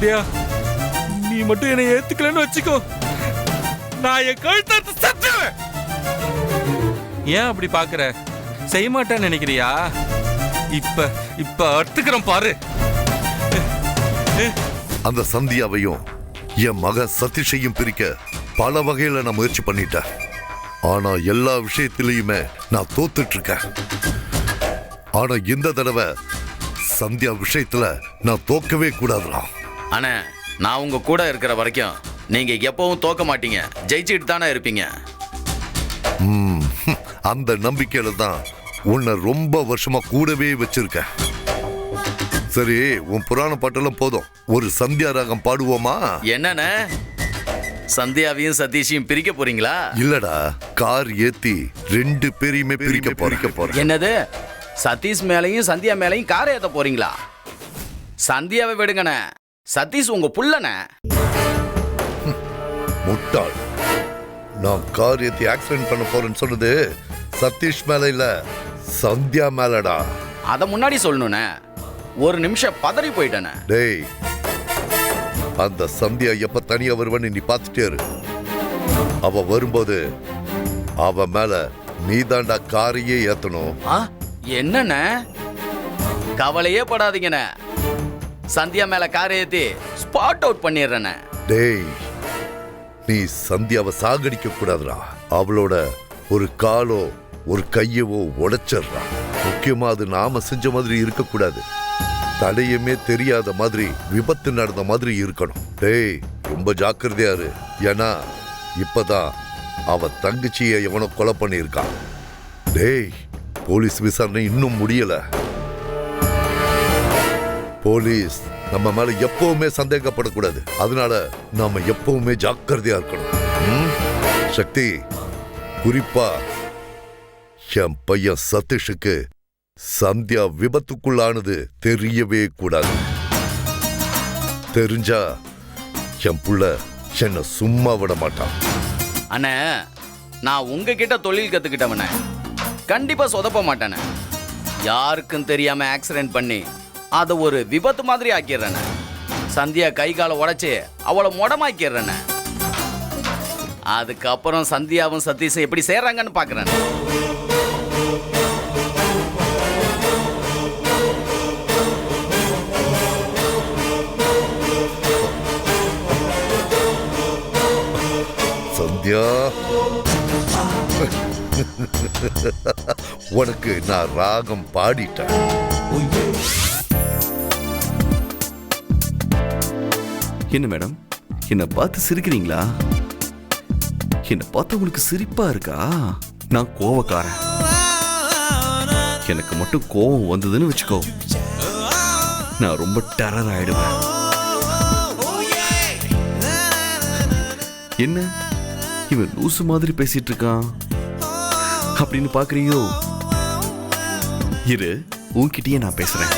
சந்தியா, நீ மட்டும் என்னை ஏத்துக்கலன்னு வச்சுக்கோ, நான் என் கழுத்தை சத்துவேன். ஏன் அப்படி பாக்குற? செய்ய மாட்டேன்னு நினைக்கிறியா? இப்ப இப்ப அத்துக்கிறேன் பாரு. அந்த சந்தியாவையும் என் மகன் சதீஷையும் பிரிக்க பல வகையில நான் முயற்சி பண்ணிட்டேன். ஆனா எல்லா விஷயத்திலையுமே நான் தோத்துட்டு இருக்கேன். ஆனா இந்த தடவை சந்தியா விஷயத்துல நான் தோக்கவே கூடாதுடா. அண்ணே, நான் உங்க கூட இருக்கிற வரைக்கும் நீங்க எப்பவும் தோக்க மாட்டீங்க, ஜெயிச்சுட்டு தானே இருப்பீங்க. அந்த நம்பிக்கையில தான் உன்னை ரொம்ப வருஷமா கூடவே வச்சிருக்கேன். சரி, உன் புராண பாட்டெல்லாம் போதும், ஒரு சந்தியா ராகம் பாடுவோமா? என்னண்ணே, சந்தியாவையும் சதீஷையும் பிரிக்க போறீங்களா? இல்லடா, கார் ஏத்தி 2 பேரையுமே பிரிக்க போறேன். என்னது, சதீஷ் மேலையும் சந்தியா மேலையும் காரை ஏத்த போறீங்களா? சந்தியாவை விடுங்கண்ணே, சதீஷ் உங்க புள்ளண்ணே. முட்டாள், நான் கார் ஏத்தி ஆக்சிடென்ட் பண்ண போறேன்னு சொன்னது சதீஷ் மேல இல்ல, சந்தியா மேலடா. அத முன்னாடி சொல்லணும்ண்ணே, ஒரு நிமிஷம் பதறி போயிட்டேண்ணே. டேய், அந்த சந்தியா எப்ப தனியா வருவன்னு நீ பார்த்துட்டே இரு. அவ வரும்போது அவ மேல நீதாண்டா காரையே ஏத்தணும். என்னண்ணே, கவலையே படாதீங்கண்ணே, சந்தியா மேல காரை ஏத்தி ஸ்பாட் அவுட் பண்ணிடுறேண்ணே. டேய், நீ சந்தியாவை சாகடிக்க கூடாதுடா. அவளோட ஒரு காலோ ஒரு கையவோ உடைச்சிடுறா. முக்கியமா அது நாம செஞ்ச மாதிரி இருக்கக்கூடாது. தடையுமே தெரியாத மாதிரி, விபத்து நடந்த மாதிரி இருக்கணும். டேய், ரொம்ப ஜாக்கிரதையா இரு. ஏன்னா இப்பதான் அவ தங்கச்சியை எவனோ கொலை பண்ணியிருக்கான். டேய், போலீஸ் விசாரணை இன்னும் முடியல. போலீஸ் நம்ம மேல எப்பவுமே சந்தேகப்படக்கூடாது. அதனால நாம எப்பவுமே ஜாக்கிரதையா இருக்கணும். சக்தி, குறிப்பா என் பையன் சதீஷுக்கு சந்தியா விபத்துக்குள்ளானது தெரியவே கூடாது. தெரிஞ்சா என் புள்ள என்ன சும்மா விட மாட்டான். அண்ணே, நான் உங்ககிட்ட தொழில் கத்துக்கிட்டவனே, கண்டிப்பா சொதப்ப மாட்டேனே. யாருக்கும் தெரியாம ஆக்சிடென்ட் பண்ணி அதை ஒரு விபத்து மாதிரி ஆக்கிடுறேன். சந்தியா கை காலை உடைச்சு அவளை முடமாக்கிடுறேன். அதுக்கப்புறம் சந்தியாவும் சதீஷும் எப்படி சேர்றாங்கன்னு பாக்குறேன். சந்தியா, உனக்கு நான் ராகம் பாடிட்டேன். என்ன மேடம், என்ன பார்த்து சிரிக்கிறீங்களா? என்ன பார்த்து உங்களுக்கு சிரிப்பா இருக்கா? நான் கோவக்காரன். எனக்கு மட்டும் கோவம் வந்ததுன்னு வச்சுக்கோ, நான் ரொம்ப டெரர் ஆயிடுவேன். என்ன இவன் லூசு மாதிரி பேசிட்டு இருக்கான் அப்படின்னு பாக்குறீங்களோ? இரு, உன்கிட்டயே நான் பேசுறேன்.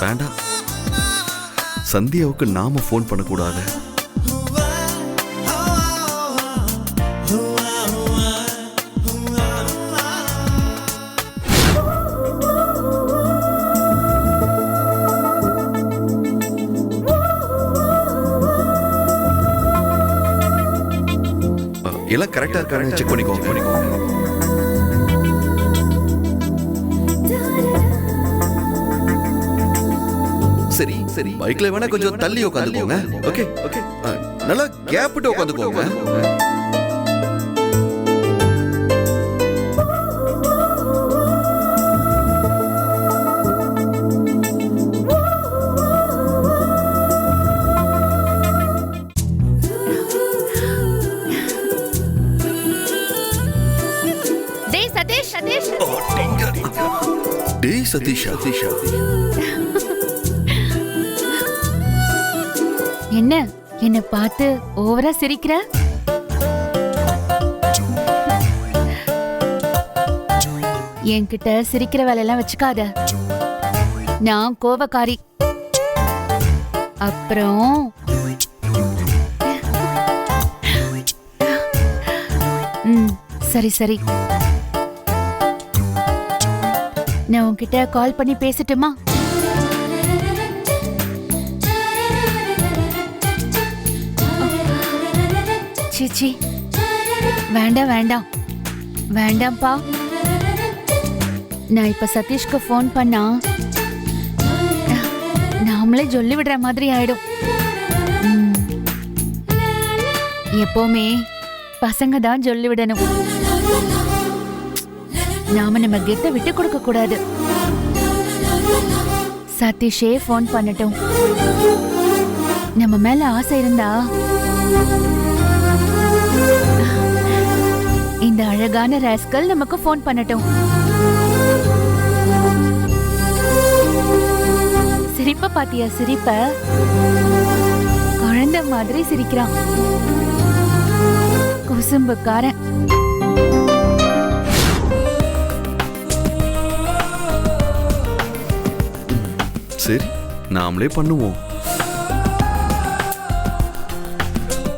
வேண்டாம், சந்தியாவுக்கு நாம போன் பண்ணக்கூடாது. எல்லாம் கரெக்டா இருக்கான்னு செக் பண்ணிக்கோங்க. சரி சரி, பைக்ல வேணா கொஞ்சம் தள்ளி உட்காந்துக்கோங்க. ஓகே ஓகே, நல்லா கேப் விட்டு உட்காந்துக்கோங்க. டேய் சதீஷா, என்ன என்ன பார்த்து ஓவரா சிரிக்கிற? என்கிட்ட சிரிக்கிற வேலையெல்லாம் வச்சுக்காத. நான் கோவக்காரி. அப்புறம் சரி சரி. நான் உன்கிட்ட கால் பண்ணி பேசட்டுமா? சீச்சி, வேண்டாம் வேண்டாம் வேண்டாம்ப்பா. நான் இப்ப சதீஷ்க்கு ஃபோன் பண்ணா நாமளே சொல்லி விடுற மாதிரி ஆயிடும். எப்பவுமே பசங்க தான் சொல்லி விடணும். நாம நம்ம கெத்த விட்டு கொடுக்க கூடாது. சதீஷே ஃபோன் பண்ணட்டும். நம்ம மேல ஆசை இருந்தா இந்த அழகான ராஸ்கல் நமக்கு ஃபோன் பண்ணட்டும். சிரிப்ப பாத்தியா? சிரிப்ப குழந்தை மாதிரி சிரிக்கிறான் குசும்புக்காரன். சரி, நாமளே பண்ணுவோம்.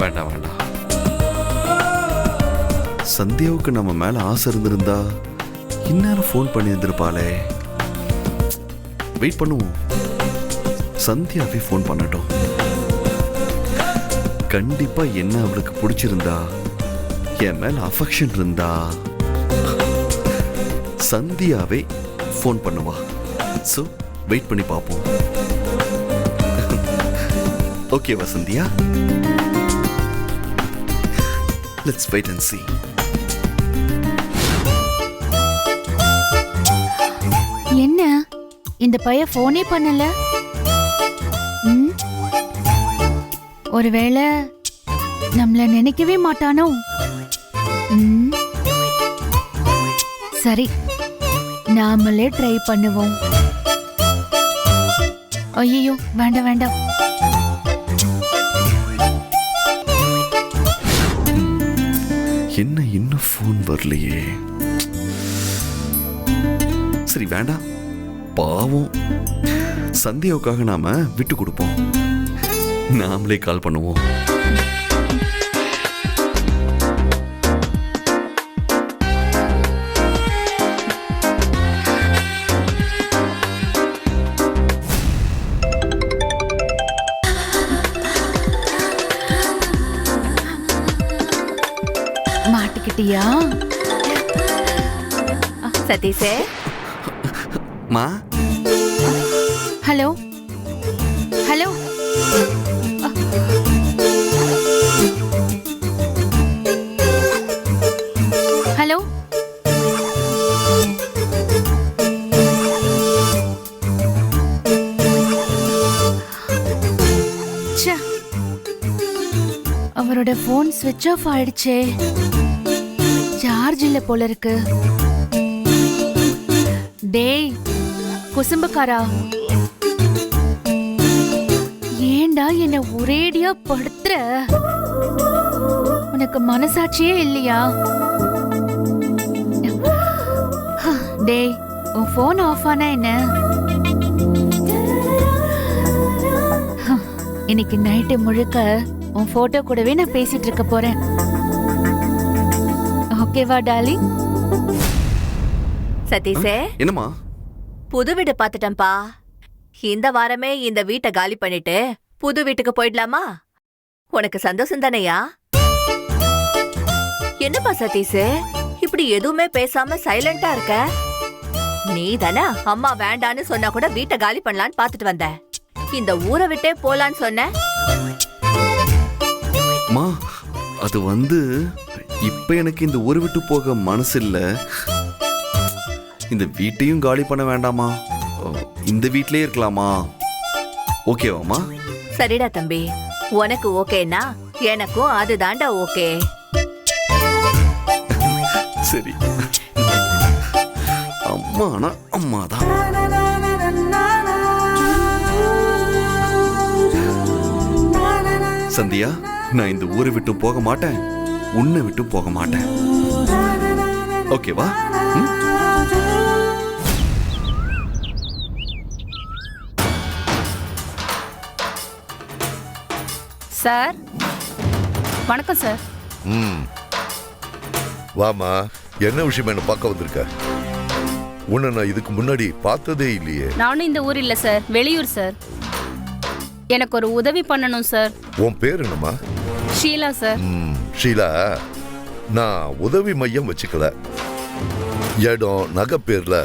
வேண்டாம் வேண்டாம். சந்தியாவுக்கு நம்ம மேல ஆசை இருந்திருந்தா இந்நேரம் ஃபோன் பண்ணி இருந்திருப்பாளே. வெயிட் பண்ணுவோம். சந்தியாவே ஃபோன் பண்ணட்டும். கண்டிப்பா என்ன அவளுக்கு பிடிச்சிருந்தா, என் மேல அஃபெக்ஷன் இருந்தா சந்தியாவே ஃபோன் பண்ணுவா. சோ வெயிட் பண்ணி பார்ப்போம். ஓகேவா Sandhya? Let's wait and see. என்ன இந்த பையன் ஃபோனே பண்ணல? ஒருவேளை நம்மள நினைக்கவே மாட்டானோ? சரி, நாமளே ட்ரை பண்ணுவோம். ஐயோ, வேண்டாம் வேண்டாம். என்ன இன்னும் ஃபோன் வரலையே? சரி வேண்டாம், பாவம். சந்தியாவுக்காக நாம விட்டு கொடுப்போம். நாமளே கால் பண்ணுவோம். மாட்டிக்கிட்டியா சதீஷே? மா, ஹலோ ஹலோ. ஹலோ, அவரோட போன் ஸ்விட்ச் ஆஃப் ஆயிடுச்சே. சார்ஜ் இல்ல போல இருக்கு. டேய் குசும்புக்காரா, ஏண்டா என்ன ஒரேடியா படுத்துற? உனக்கு மனசாட்சியே இல்லையா? டேய், உன் போன் ஆஃப் ஆனா என்ன? இன்னைக்கு நைட்டு முழுக்க உன் போட்டோ கூடவே நான் பேசிட்டு இருக்க போறேன். ஓகேவா டார்லிங்? சதீஷே, என்னம்மா? புது வீடு பாத்துட்டேன்பா. இந்த வாரமே இந்த வீட்டை காலி பண்ணிட்டு புது வீட்டுக்கு போயிடலாமா? உனக்கு சந்தோஷம் தானையா? என்னப்பா சதீஷே, இப்படி எதுவுமே பேசாம சைலண்டா இருக்க? நீ தானே அம்மா வேண்டான்னு சொன்னா கூட வீட்டை காலி பண்ணலான்னு பாத்துட்டு வந்த. இந்த ஊரை விட்டே போலான்னு சொன்ன. மா, அது வந்து இப்ப எனக்கு இந்த ஊரை விட்டு போக மனசு இல்ல. இந்த வீட்டையும் காலி பண்ண வேண்டாமா? இந்த வீட்லயே இருக்கலாமா? ஓகேவாமா? சரிடா தம்பி, உனக்கு ஓகேனா எனக்கும் அதுதான்டா ஓகே. சரி, அம்மானா அம்மாதான். சந்தியா, நான் இந்த ஊரை விட்டு போக மாட்டேன், உன்னை விட்டு போக மாட்டேன். ஓகேவா? சார், வணக்கம் சார். வாமா, என்ன விஷயம் என்ன பார்க்க வந்திருக்க? உன்னை நான் இதுக்கு முன்னாடி பார்த்ததே இல்லையே. நானும் இந்த ஊர் இல்ல சார், வெளியூர் சார். எனக்கு ஒரு உதவி பண்ணணும் சார். உன் பேர் என்னம்மா? ஷீலா சார். ஷீலா, நான் உதவி மையம் வச்சுக்கல. இடம் நகை பேர்ல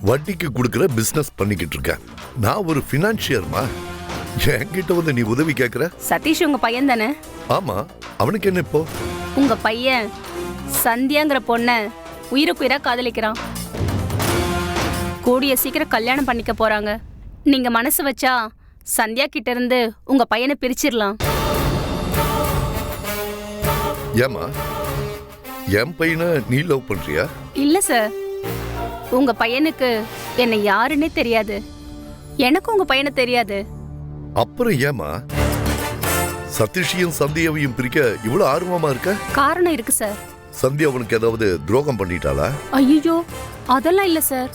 வட்டிக்கு கொடுக்கற பிசினஸ் பண்ணிக்கிட்டு இருக்கேன். நான் ஒரு பினான்சியர்மா. என்கிட்ட வந்து நீ உதவி கேட்கற? சதீஷ் உங்க பையன் தானே? ஆமா. அவனுக்கு என்ன இப்போ? உங்க பையன் சந்தியாங்கிற பொண்ண உயிருக்குயிரா காதலிக்கிறான். கூடிய சீக்கிரம் கல்யாணம் பண்ணிக்க போறாங்க. நீங்க மனசு வச்சா சந்தியா கிட்ட இருந்து உங்க பையனை பிரிச்சிடலாம். ஏமா, என் பையனை நீ லவ் பண்றியா? இல்ல சார், உங்க பையனுக்கு என்ன யாருன்னே தெரியாது. எனக்கும் உங்க பையனை தெரியாது. அப்புறம் ஏமா சதீஷையும் சந்தியாவையும் பிரிக்க இவ்வளவு ஆர்வமா இருக்க? காரணம் இருக்கு சார். சந்தியா அவனுக்கு ஏதாவது துரோகம் பண்ணிட்டாளா? ஐயோ, அதெல்லாம் இல்ல சார்.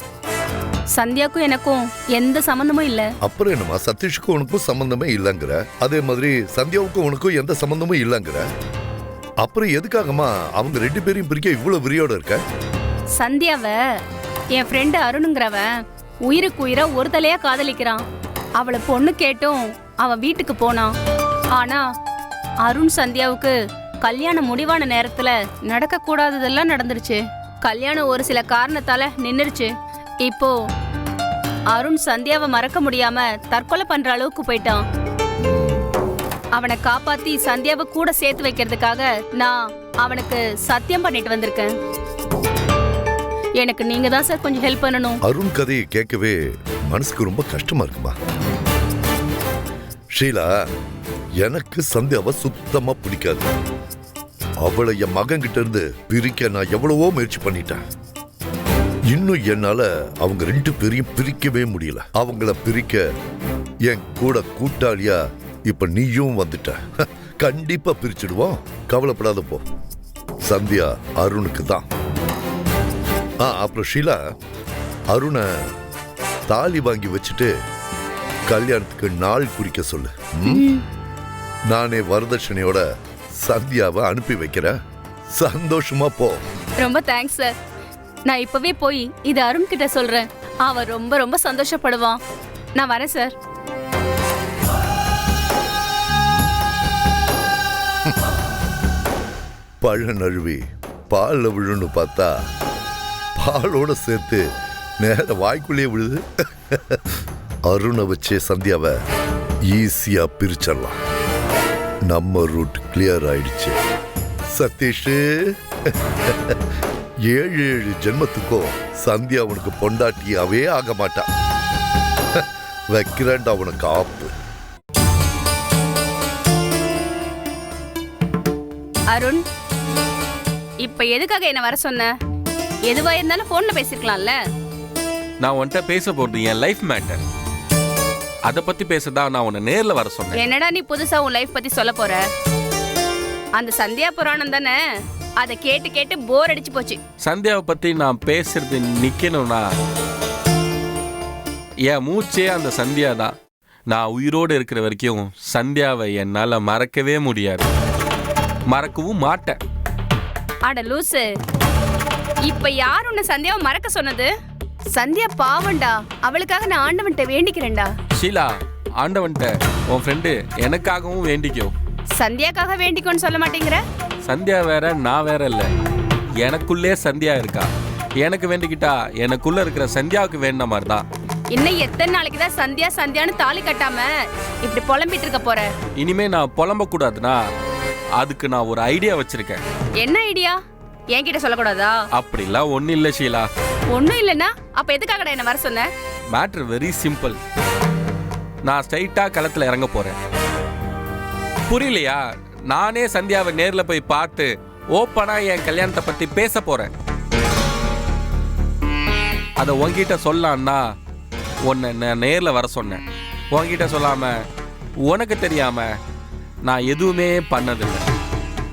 சந்தியாக்கும் எனக்கும் எந்த சம்பந்தமும் இல்ல. அப்புறம் என்னமா சதீஷுக்கும் உனக்கும் சம்பந்தமே இல்லைங்கிற? அதே மாதிரி சந்தியாவுக்கும் உனக்கும் எந்த சம்பந்தமும் இல்லைங்கிற? அப்புறம் எதுக்காகமா அவங்க 2 பேரையும் பிரிக்க இவ்வளவு விரியோட இருக்க? சந்தியாவை என் ஃப்ரெண்டு அருணுங்கிறவன் உயிருக்கு உயிரா ஒரு தலையா காதலிக்கிறான். அவளை பொண்ணு கேட்டும் அவன் வீட்டுக்கு போனான். ஆனா அருண் சந்தியாவுக்கு கல்யாணம் முடிவான நேரத்துல நடக்க கூடாததெல்லாம் நடந்துருச்சு. கல்யாணம் ஒரு சில காரணத்தால நின்னுருச்சு. இப்போ அருண் சந்தியாவை மறக்க முடியாம தற்கொலை பண்ற அளவுக்கு போயிட்டான். அவனை காப்பாத்தி சந்தியாவை கூட சேர்த்து வைக்கிறதுக்காக நான் அவனுக்கு சத்தியம் பண்ணிட்டு வந்திருக்கேன். எனக்கு நீங்க தான் சார் கொஞ்சம் ஹெல்ப் பண்ணணும். அருண் கதையை கேட்கவே மனசுக்கு ரொம்ப கஷ்டமா இருக்குமா? ஷீலா, எனக்கு சந்தியாவை சுத்தமா பிடிக்காது. அவளை என் மகன் கிட்ட இருந்து பிரிக்க நான் எவ்வளவோ முயற்சி பண்ணிட்டேன். இன்னும் என்னால அவங்க 2 பேரையும் பிரிக்கவே முடியல. அவங்கள பிரிக்க என் கூட கூட்டாளியா இப்ப நீயும் வந்துட்ட. கண்டிப்பா பிரிச்சிடுவோம், கவலைப்படாத போ. சந்தியா அருணுக்கு தான். அப்புறம் ஷீலா, அருணை தாலி வாங்கி வச்சுட்டு கல்யாணத்துக்கு நாள் குறிக்க சொல்லு. நானே வரதட்சணையோட சந்தியாவை அனுப்பி வைக்கிறேன். சந்தோஷமா போ. ரொம்ப தேங்க்ஸ் சார். நான் இப்பவே போய் இது அருண் கிட்ட சொல்றேன். அவன் ரொம்ப ரொம்ப சந்தோஷப்படுவான். நான் வரேன் சார். பழ நழுவி பால்ல விழுன்னு பார்த்தா பாலோட சேர்த்து நேர வாய்க்குள்ளேயே விழுது. அருணை வச்சே சந்தியாவை ஈஸியா பிரிச்சிடலாம். நம்ம ரூட் கிளியர் ஆயிடுச்சு. சதீஷ், 7 ஜென்மத்துக்கும் சந்தியா அவனுக்கு பொண்டாட்டியாவே ஆக மாட்டா. வைக்கிறேன்டா அவனுக்கு ஆப்பு. அருண், இப்ப எதுக்காக என்ன வர சொன்ன? எதுவா இருந்தாலும் போன்ல பேசிருக்கலாம்ல. நான் உன்கிட்ட பேச போறது என் லைஃப் மேட்டர். அதை பத்தி பேசதான் நான் உன்னை நேர்ல வர சொன்னேன். என்னடா நீ புதுசா உன் லைஃப் பத்தி சொல்ல போற? அந்த சந்தியா புராணம் தானே, அதை கேட்டு கேட்டு போர் அடிச்சு போச்சு. சந்தியாவை பத்தி நான் பேசுறது நிக்கணும்னா என் மூச்சே அந்த சந்தியா தான். நான் உயிரோடு இருக்கிற வரைக்கும் சந்தியாவை என்னால மறக்கவே முடியாது, மறக்கவும் மாட்டேன். அட லூசு, இப்ப யார் உன்னை சந்தியாவை மறக்க சொன்னது? சந்தியா பாவண்டா, அவளுக்காக நான் ஆண்டவன்ட்ட வேண்டிக்கிறேன்டா. ஷீலா, ஆண்டவன்ட்ட உன் ஃப்ரெண்டு எனக்காகவும் வேண்டிக்கோ. சந்தியாக்காக வேண்டிக்கோன்னு சொல்ல மாட்டேங்கிற? சந்தியா வேற நான் வேற இல்ல, எனக்குள்ளே சந்தியா இருக்கா. எனக்கு வேண்டிக்கிட்டா எனக்குள்ள இருக்கிற சந்தியாவுக்கு வேண்டின மாதிரி தான். இன்னும் எத்தனை நாளைக்கு தான் சந்தியா சந்தியான்னு தாலி கட்டாம இப்படி புலம்பிட்டு இருக்க போற? இனிமே நான் புலம்ப கூடாதுன்னா அதுக்கு நான் ஒரு ஐடியா வச்சிருக்கேன். என்ன ஐடியா? என்கிட்ட சொல்லக்கூடாதா? அப்படிலாம் ஒன்னும் இல்ல ஷீலா. ஒண்ணும் இல்லைன்னா அப்ப எதுக்காகடா என்ன வர சொன்ன? Matter very simple. நான் ஸ்ட்ரைட்டா களத்துல இறங்க போறேன். புரியலையா? நானே சந்தியாவை நேர்ல போய் பார்த்து ஓப்பனா என் கல்யாணத்தை பத்தி பேச போறேன். அதை உன்கிட்ட சொல்லலான்னா உன்னை நான் நேர்ல வர சொன்னேன். உன்கிட்ட சொல்லாம உனக்கு தெரியாம நான் எதுவுமே பண்ணதில்லை,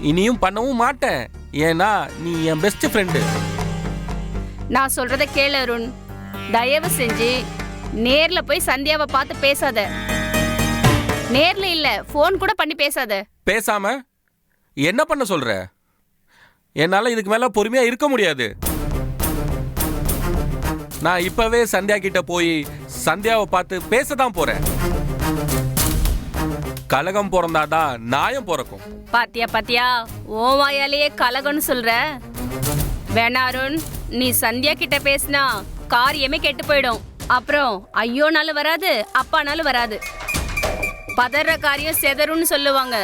இனியும் பண்ணவும் மாட்டேன். ஏன்னா நீ என் பெஸ்ட் ஃப்ரெண்டு. நான் சொல்றத கேளு அருண். தயவு செஞ்சு நேர்ல போய் சந்தியாவை பார்த்து பேசாத. நேர்ல இல்ல, போன் கூட பண்ணி பேசாத. பேசாம என்ன பண்ண சொல்ற? என்னால இதுக்கு மேல பொறுமையா இருக்க முடியாது. நான் இப்பவே சந்தியா கிட்ட போய் சந்தியாவை பார்த்து பேசதான் போறேன். கலகம் பிறந்தாதான் நியாயம் பிறக்கும். பாத்தியா பாத்தியா ஓ வாயாலேயே கலகம்னு சொல்ற. வேணா அருண், நீ சந்தியா கிட்ட பேசினா காரியமே கெட்டு போயிடும். அப்புறம் ஐயோனாலும் வராது, அப்பானாலும் வராது. பதற காரியம் செதறுன்னு சொல்லுவாங்க.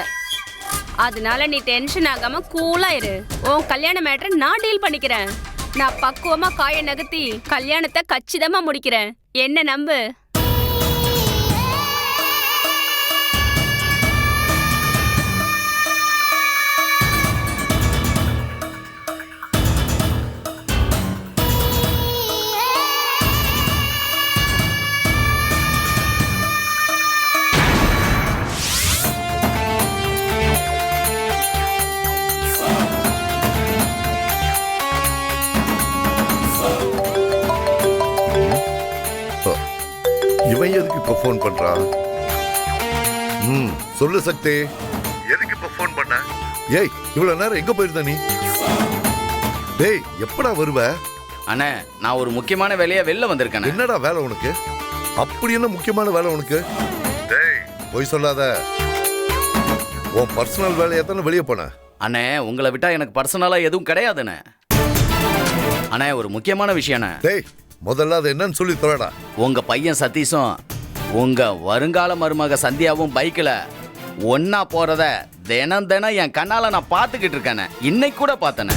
அதனால நீ டென்ஷன் ஆகாம கூலா இரு. உன் கல்யாண மேட்டரை நான் டீல் பண்ணிக்கிறேன். நான் பக்குவமா காய நகர்த்தி கல்யாணத்தை கச்சிதமா முடிக்கிறேன். என்ன நம்பு. இவன் எதுக்கு இப்ப போன் பண்றான்? சொல்லு சக்தி, எதுக்கு இப்ப போன் பண்ண? ஏய், இவ்வளவு நேரம் எங்க போயிருந்த நீ? டேய், எப்படா வருவ? அண்ணே, நான் ஒரு முக்கியமான வேலையா வெளில வந்திருக்கேன். என்னடா வேலை உனக்கு? அப்படி என்ன முக்கியமான வேலை உனக்கு? டேய், போய் சொல்லாத. உன் பர்சனல் வேலையை தானே வெளியே போன? அண்ணே, உங்களை விட்டா எனக்கு பர்சனலா எதுவும் கிடையாதுண்ணே. அண்ணே, ஒரு முக்கியமான விஷயம்ண்ணே. டேய், முதல்ல அது என்னன்னு சொல்லி தொலைடா. உங்க பையன் சதீஷும் உங்க வருங்கால மருமக சந்தியாவும் பைக்ல ஒன்னா போறத தினம் தினம் என் கண்ணால நான் பாத்துக்கிட்டு இருக்கேன். இன்னைக்கு கூட பார்த்தேனே.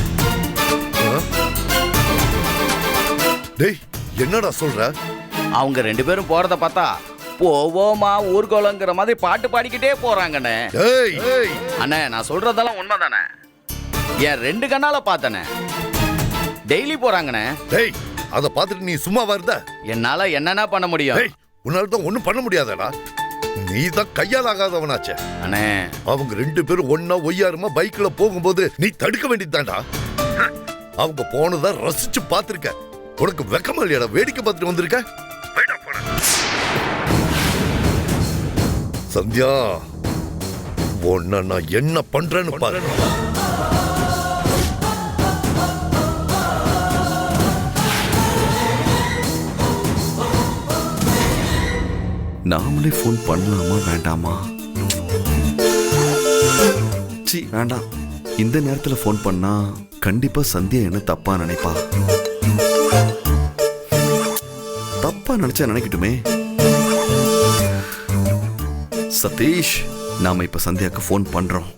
டேய், என்னடா சொல்ற? அவங்க 2 பேரும் போறத பார்த்தா போவோமா ஊர்கோலங்கிற மாதிரி பாட்டு பாடிக்கிட்டே போறாங்கண்ணே. டேய், டேய். அண்ணே, நான் சொல்றதெல்லாம் உண்மைதானே. என் 2 கண்ணால பார்த்தனே. டெய்லி போறாங்கண்ணே. டேய், அத பார்த்துட்டு நீ சும்மா வருத? என்னால என்னென்ன பண்ண முடியும்? டேய், உன்னால தான் ஒண்ணும் பண்ண முடியாதடா. நீ தான் கையால் ஆகாதவனாச்சே. அண்ணே, அவங்க 2 பேரும் ஒன்னா ஒய்யாருமா பைக்ல போகும்போது நீ தடுக்க வேண்டியதுதான்டா. அவங்க போனதா ரசிச்சு பார்த்திருக்க. உனக்கு வெக்கமா இல்லையாடா? வேடிக்கை பார்த்துட்டு வந்திருக்க. சந்தியா, உன்னை நான் என்ன பண்றேன்னு பாரு. நாமளே ஃபோன் பண்ணலாமா வேண்டாமா? சி, வேண்டாம். இந்த நேரத்தில் ஃபோன் பண்ணா கண்டிப்பா சந்தியா என்ன தப்பா நினைப்பா. தப்பா நினைச்சா நினைக்கட்டுமே. சதீஷ், நாம இப்ப சந்தியாக்கு ஃபோன் பண்றோம்.